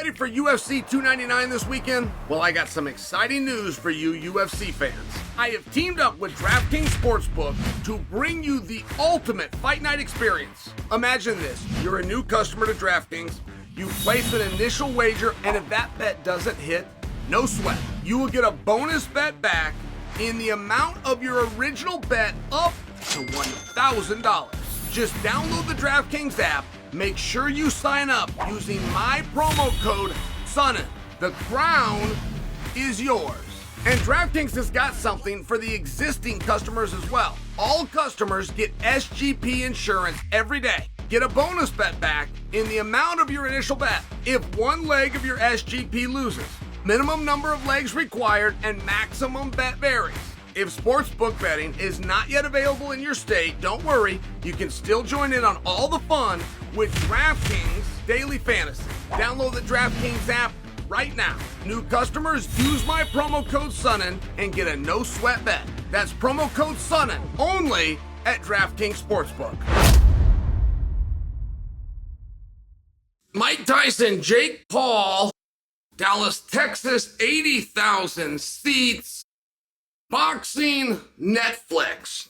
ready for UFC 299 this weekend? Well, I got some exciting news for you UFC fans. I have teamed up with DraftKings Sportsbook to bring you the ultimate fight night experience. Imagine this, you're a new customer to DraftKings, you place an initial wager, and if that bet doesn't hit, no sweat. You will get a bonus bet back in the amount of your original bet up to $1,000. Just download the DraftKings app. Make sure you sign up using my promo code Sonnen. The crown is yours. And DraftKings has got something for the existing customers as well. All customers get SGP insurance every day. Get a bonus bet back in the amount of your initial bet if one leg of your SGP loses. Minimum number of legs required and maximum bet varies. If sportsbook betting is not yet available in your state, don't worry. You can still join in on all the fun with DraftKings Daily Fantasy. Download the DraftKings app right now. New customers, use my promo code Sonnen and get a no sweat bet. That's promo code Sonnen only at DraftKings Sportsbook. Mike Tyson, Jake Paul, Dallas, Texas, 80,000 seats. Boxing Netflix.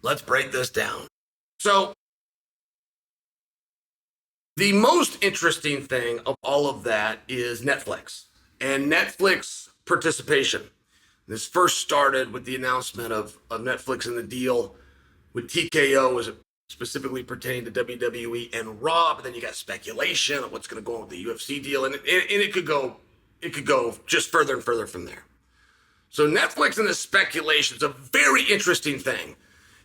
Let's break this down. So, the most interesting thing of all of that is Netflix and Netflix participation. This first started with the announcement of Netflix and the deal with TKO as it specifically pertaining to WWE and Raw, but then you got speculation of what's going to go on with the UFC deal, and it could go just further and further from there. So Netflix and the speculation is a very interesting thing,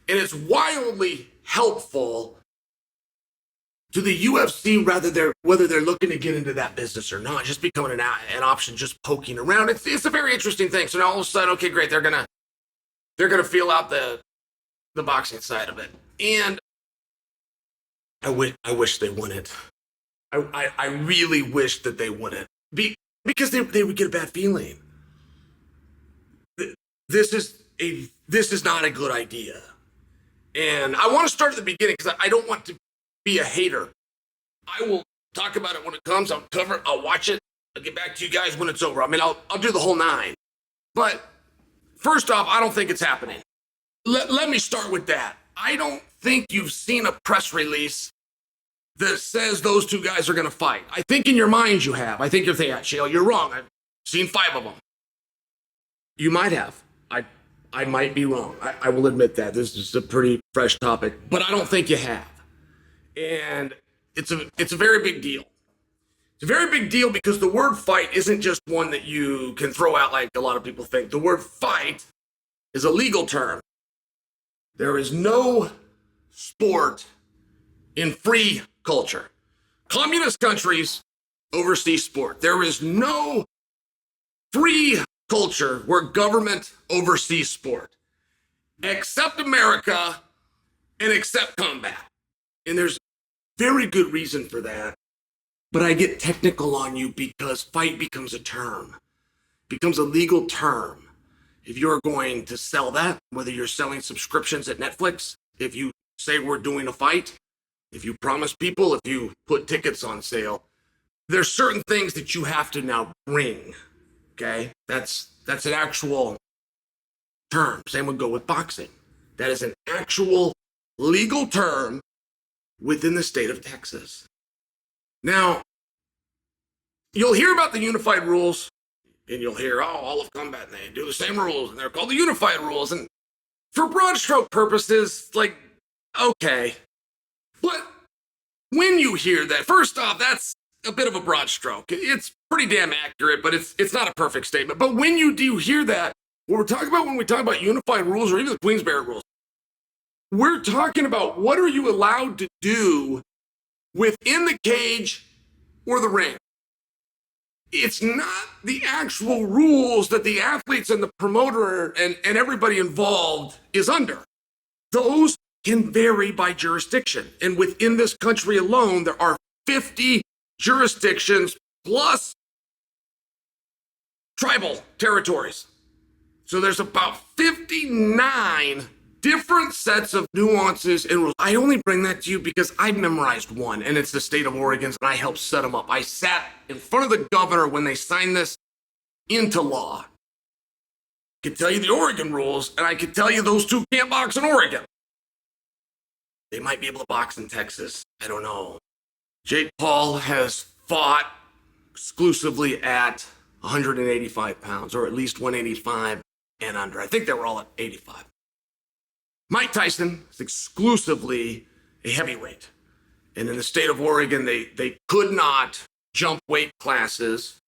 and it's wildly helpful to the UFC whether they're looking to get into that business or not, just becoming an option, just poking around. It's a very interesting thing. So now all of a sudden, okay, great, they're gonna feel out the boxing side of it, and I wish they wouldn't. I really wish that they wouldn't, because they would get a bad feeling. This is not a good idea. And I want to start at the beginning because I don't want to be a hater. I will talk about it when it comes. I'll cover it. I'll watch it. I'll get back to you guys when it's over. I mean, I'll do the whole nine. But first off, I don't think it's happening. Let me start with that. I don't think you've seen a press release that says those two guys are going to fight. I think in your mind you have. I think you're thinking, Chael, you're wrong. I've seen 5 of them. You might have. I might be wrong. I will admit that. This is a pretty fresh topic, but I don't think you have. And it's a very big deal. It's a very big deal because the word fight isn't just one that you can throw out like a lot of people think. The word fight is a legal term. There is no sport in free culture. Communist countries oversee sport. There is no free culture where government oversees sport, except America and except combat. And there's very good reason for that. But I get technical on you because fight becomes a term, becomes a legal term. If you're going to sell that, whether you're selling subscriptions at Netflix, if you say we're doing a fight, if you promise people, if you put tickets on sale, there's certain things that you have to now bring. Okay, that's an actual term. Same would go with boxing. That is an actual legal term within the state of Texas. Now, you'll hear about the unified rules, and you'll hear, all of combat, and they do the same rules, and they're called the unified rules. And for broad stroke purposes, like, okay. But when you hear that, first off, that's a bit of a broad stroke. It's pretty damn accurate, but it's not a perfect statement. But when you do hear that, what we're talking about when we talk about unified rules or even the Queensberry rules, we're talking about what are you allowed to do within the cage or the ring. It's not the actual rules that the athletes and the promoter and everybody involved is under. Those can vary by jurisdiction. And within this country alone, there are 50 jurisdictions plus tribal territories. So there's about 59 different sets of nuances and rules. I only bring that to you because I memorized one, and it's the state of Oregon's, and I helped set them up. I sat in front of the governor when they signed this into law. I could tell you the Oregon rules, and I could tell you those two can't box in Oregon. They might be able to box in Texas. I don't know. Jake Paul has fought exclusively at 185 pounds, or at least 185 and under. I think they were all at 85. Mike Tyson is exclusively a heavyweight. And in the state of Oregon, they could not jump weight classes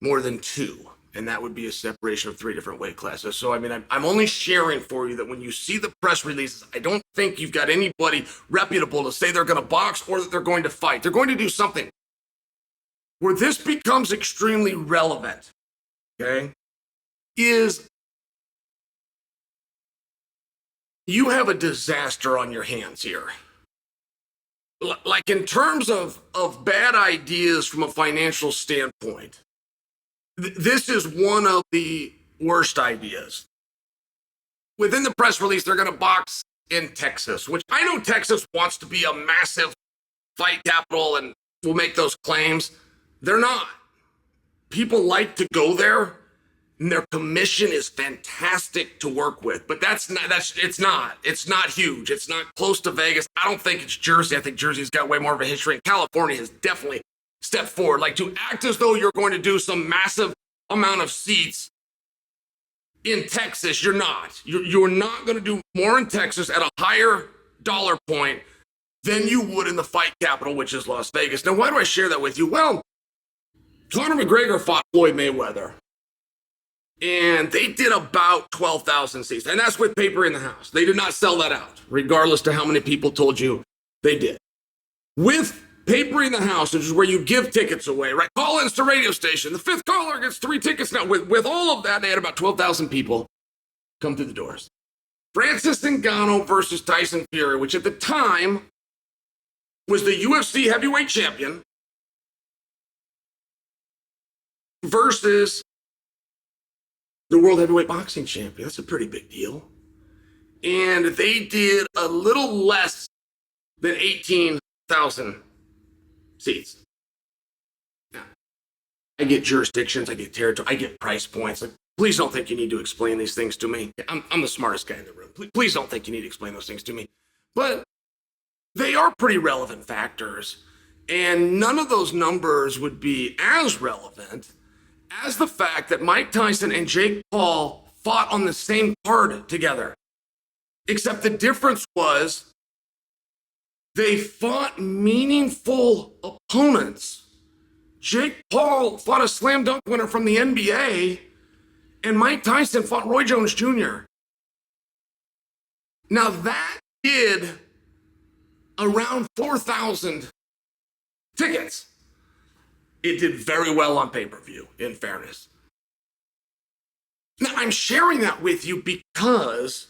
more than 2. And that would be a separation of 3 different weight classes. So, I mean, I'm only sharing for you that when you see the press releases, I don't think you've got anybody reputable to say they're going to box or that they're going to fight. They're going to do something. Where this becomes extremely relevant, okay, is you have a disaster on your hands here. Like in terms of bad ideas from a financial standpoint, this is one of the worst ideas. Within the press release, they're going to box in Texas, which I know Texas wants to be a massive fight capital and will make those claims. They're not. People like to go there, and their commission is fantastic to work with. But it's not huge. It's not close to Vegas. I don't think it's Jersey. I think Jersey's got way more of a history, and California has definitely stepped forward. Like, to act as though you're going to do some massive amount of seats in Texas, you're not. You're not going to do more in Texas at a higher dollar point than you would in the fight capital, which is Las Vegas. Now, why do I share that with you? Well, Conor McGregor fought Floyd Mayweather, and they did about 12,000 seats, and that's with paper in the house. They did not sell that out, regardless to how many people told you they did. With paper in the house, which is where you give tickets away, right? Call-ins to radio station. The 5th caller gets 3 tickets now. With all of that, they had about 12,000 people come through the doors. Francis Ngannou versus Tyson Fury, which at the time was the UFC heavyweight champion, versus the world heavyweight boxing champion. That's a pretty big deal. And they did a little less than 18,000 seats. Now, I get jurisdictions, I get territory, I get price points. Like, please don't think you need to explain these things to me. I'm the smartest guy in the room. Please don't think you need to explain those things to me. But they are pretty relevant factors. And none of those numbers would be as relevant as the fact that Mike Tyson and Jake Paul fought on the same card together. Except the difference was they fought meaningful opponents. Jake Paul fought a slam dunk winner from the NBA, and Mike Tyson fought Roy Jones Jr. Now that did around 4,000 tickets. It did very well on pay-per-view, in fairness. Now, I'm sharing that with you because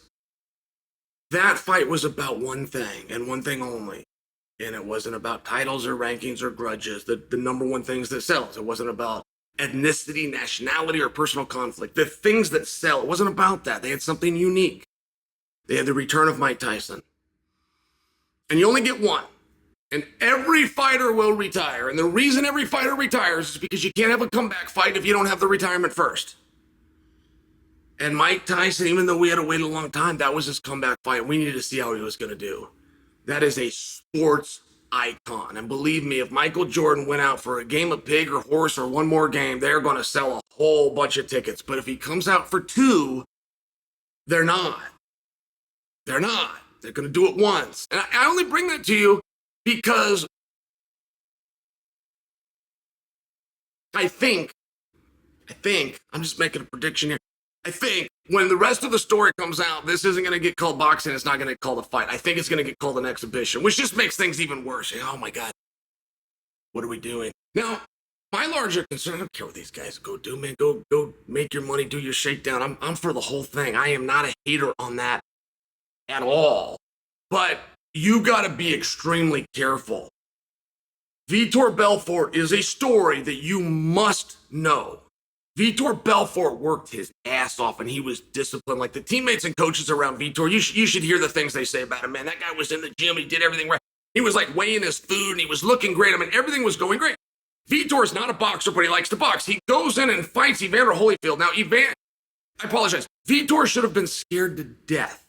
that fight was about one thing and one thing only. And it wasn't about titles or rankings or grudges, the number one things that sells. It wasn't about ethnicity, nationality, or personal conflict. The things that sell, it wasn't about that. They had something unique. They had the return of Mike Tyson. And you only get one. And every fighter will retire. And the reason every fighter retires is because you can't have a comeback fight if you don't have the retirement first. And Mike Tyson, even though we had to wait a long time, that was his comeback fight. We needed to see how he was going to do. That is a sports icon. And believe me, if Michael Jordan went out for a game of pig or horse or one more game, they're going to sell a whole bunch of tickets. But if he comes out for 2, they're not. They're not. They're going to do it once. And I only bring that to you because I think, I'm just making a prediction here. I think when the rest of the story comes out, this isn't going to get called boxing. It's not going to get called a fight. I think it's going to get called an exhibition, which just makes things even worse. Oh my God, what are we doing? Now, my larger concern, I don't care what these guys go do, man. Go make your money, do your shakedown. I'm for the whole thing. I am not a hater on that at all. But you got to be extremely careful. Vitor Belfort is a story that you must know. Vitor Belfort worked his ass off, and he was disciplined. Like the teammates and coaches around Vitor, you should hear the things they say about him, man. That guy was in the gym. He did everything right. He was like weighing his food, and he was looking great. I mean, everything was going great. Vitor is not a boxer, but he likes to box. He goes in and fights Evander Holyfield. Now, I apologize. Vitor should have been scared to death.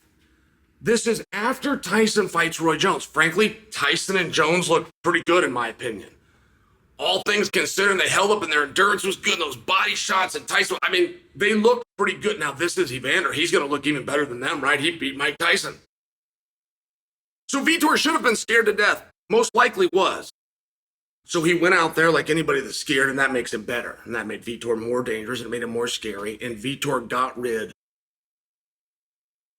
This is after Tyson fights Roy Jones. Frankly, Tyson and Jones look pretty good, in my opinion. All things considered, they held up and their endurance was good. Those body shots and Tyson, I mean, they looked pretty good. Now, this is Evander. He's going to look even better than them, right? He beat Mike Tyson. So Vitor should have been scared to death. Most likely was. So he went out there like anybody that's scared, and that makes him better. And that made Vitor more dangerous and made him more scary. And Vitor got rid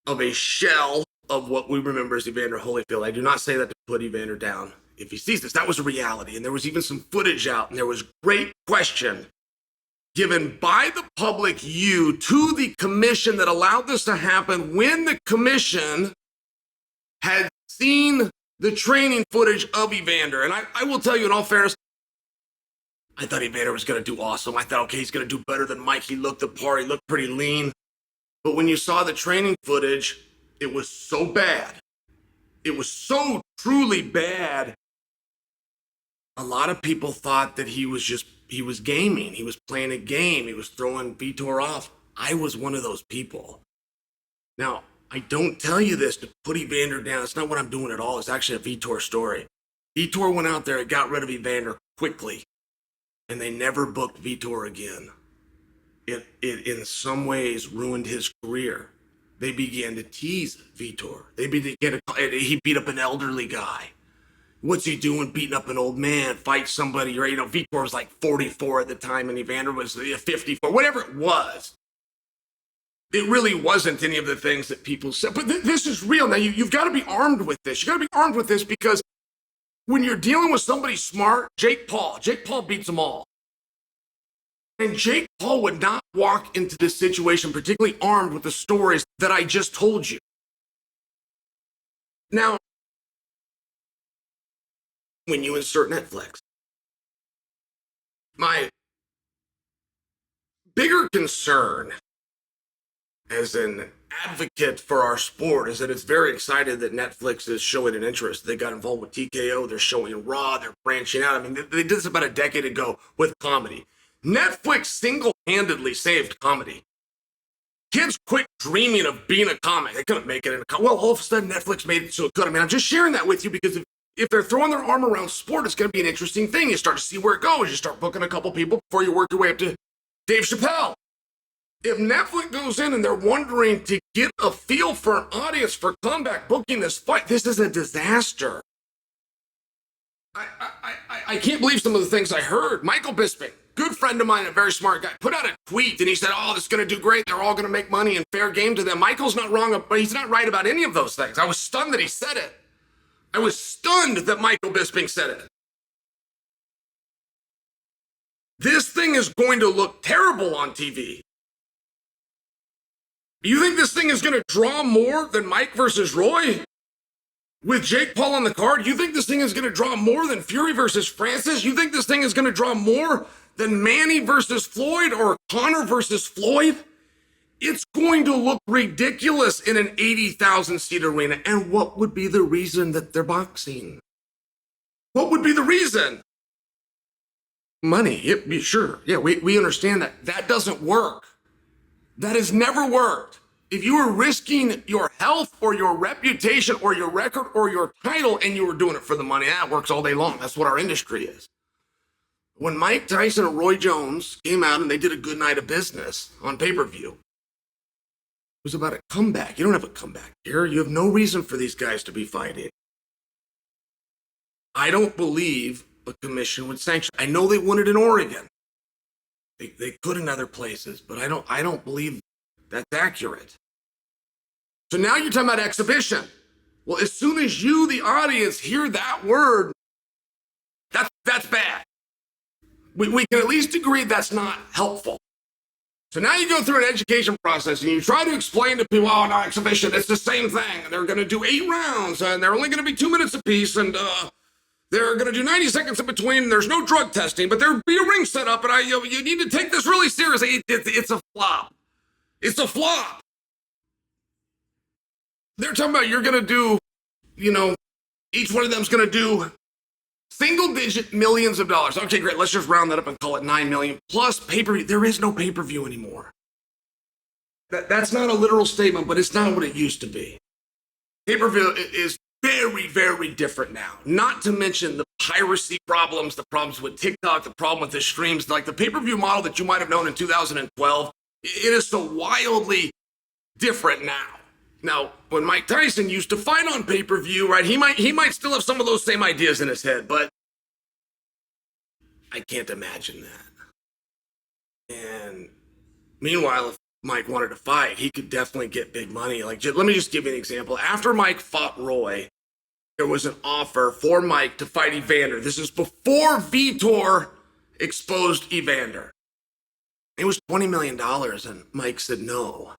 of a shell of what we remember as Evander Holyfield. I do not say that to put Evander down. If he sees this, that was a reality. And there was even some footage out, and there was great question given by the public to the commission that allowed this to happen when the commission had seen the training footage of Evander. And I will tell you in all fairness, I thought Evander was going to do awesome. I thought, okay, he's going to do better than Mike. He looked the part. He looked pretty lean. But when you saw the training footage, it was so bad. It was so truly bad. A lot of people thought that he was gaming. He was playing a game. He was throwing Vitor off. I was one of those people. Now, I don't tell you this to put Evander down. It's not what I'm doing at all. It's actually a Vitor story. Vitor went out there and got rid of Evander quickly, and they never booked Vitor again. It in some ways ruined his career. They began to tease Vitor. He beat up an elderly guy. What's he doing beating up an old man, fight somebody? Right? Vitor was like 44 at the time, and Evander was 54, whatever it was. It really wasn't any of the things that people said. But this is real. Now, you've got to be armed with this. You got to be armed with this because when you're dealing with somebody smart, Jake Paul beats them all. And Jake Paul would not walk into this situation particularly armed with the stories that I just told you. Now, when you insert Netflix, my bigger concern as an advocate for our sport is that it's very excited that Netflix is showing an interest. They got involved with TKO. They're showing Raw. They're branching out. I mean, they did this about a decade ago with comedy. Netflix single-handedly saved comedy. Kids quit dreaming of being a comic. They couldn't make it in a comic. Well, all of a sudden, Netflix made it so it could. I mean, I'm just sharing that with you because if they're throwing their arm around sport, it's going to be an interesting thing. You start to see where it goes. You start booking a couple people before you work your way up to Dave Chappelle. If Netflix goes in and they're wondering to get a feel for an audience for comeback booking this fight, this is a disaster. I can't believe some of the things I heard. Michael Bisping, good friend of mine, a very smart guy, put out a tweet and he said, oh, this is going to do great. They're all going to make money and fair game to them. Michael's not wrong, but he's not right about any of those things. I was stunned that he said it. I was stunned that Michael Bisping said it. This thing is going to look terrible on TV. You think this thing is going to draw more than Mike versus Roy? With Jake Paul on the card? You think this thing is going to draw more than Fury versus Francis? You think this thing is going to draw more than Manny versus Floyd or Conor versus Floyd? It's going to look ridiculous in an 80,000 seat arena. And what would be the reason that they're boxing? What would be the reason? Money. Yep, sure. Yeah, we understand that. That doesn't work. That has never worked. If you were risking your health or your reputation or your record or your title and you were doing it for the money, that works all day long. That's what our industry is. When Mike Tyson and Roy Jones came out and they did a good night of business on pay-per-view, it was about a comeback. You don't have a comeback here. You have no reason for these guys to be fighting. I don't believe a commission would sanction. I know they won it in Oregon. They could in other places, but I don't believe that's accurate. So now you're talking about exhibition. Well, as soon as you, the audience, hear that word, that's bad. We can at least agree that's not helpful. So now you go through an education process and you try to explain to people, oh, no, exhibition, it's the same thing. They're going to do 8 rounds and they're only going to be 2 minutes apiece and They're going to do 90 seconds in between. There's no drug testing, but there'll be a ring set up, and you need to take this really seriously. It's a flop. It's a flop. They're talking about you're going to do, each one of them's going to do single-digit millions of dollars. Okay, great. Let's just round that up and call it 9 million plus pay-per-view. There is no pay-per-view anymore. That's not a literal statement, but it's not what it used to be. Pay-per-view is very, very different now. Not to mention the piracy problems, the problems with TikTok, the problem with the streams, like the pay-per-view model that you might have known in 2012. It is so wildly different now. Now, when Mike Tyson used to fight on pay-per-view, right, he might still have some of those same ideas in his head, but I can't imagine that. And meanwhile, if Mike wanted to fight, he could definitely get big money. Like, let me just give you an example. After Mike fought Roy, there was an offer for Mike to fight Evander. This is before Vitor exposed Evander. It was $20 million, and Mike said no.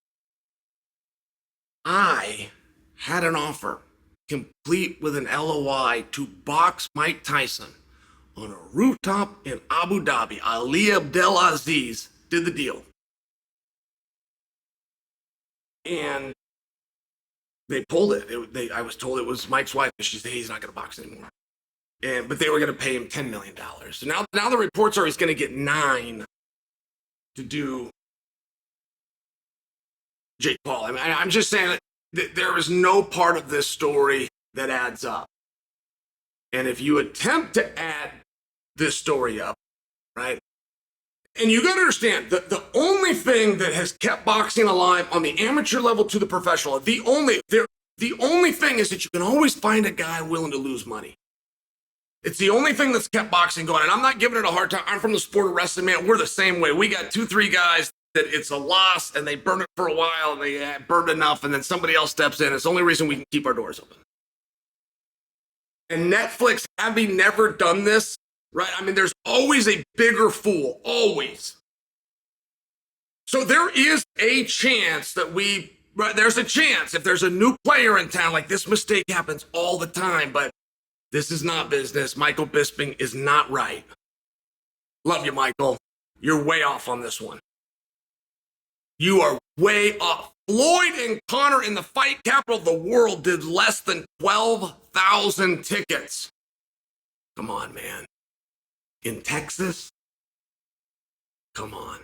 I had an offer, complete with an LOI, to box Mike Tyson on a rooftop in Abu Dhabi. Ali Abdelaziz did the deal. And they pulled it. I was told it was Mike's wife, and she said he's not going to box anymore. But they were going to pay him $10 million. So now the reports are he's going to get 9 to do Jake Paul. I mean, I'm just saying that there is no part of this story that adds up. And if you attempt to add this story up, right? And you got to understand that the only thing that has kept boxing alive on the amateur level to the professional, the only thing is that you can always find a guy willing to lose money. It's the only thing that's kept boxing going. And I'm not giving it a hard time. I'm from the sport of wrestling, man. We're the same way. We got 2-3 guys that it's a loss, and they burn it for a while, and they burned enough, and then somebody else steps in. It's the only reason we can keep our doors open. And Netflix, having never done this, right? I mean, there's always a bigger fool, always. So there is a chance that there's a chance if there's a new player in town, like this mistake happens all the time, but this is not business. Michael Bisping is not right. Love you, Michael. You're way off on this one. You are way off. Floyd and Conor in the fight capital of the world did less than 12,000 tickets. Come on, man. In Texas? Come on.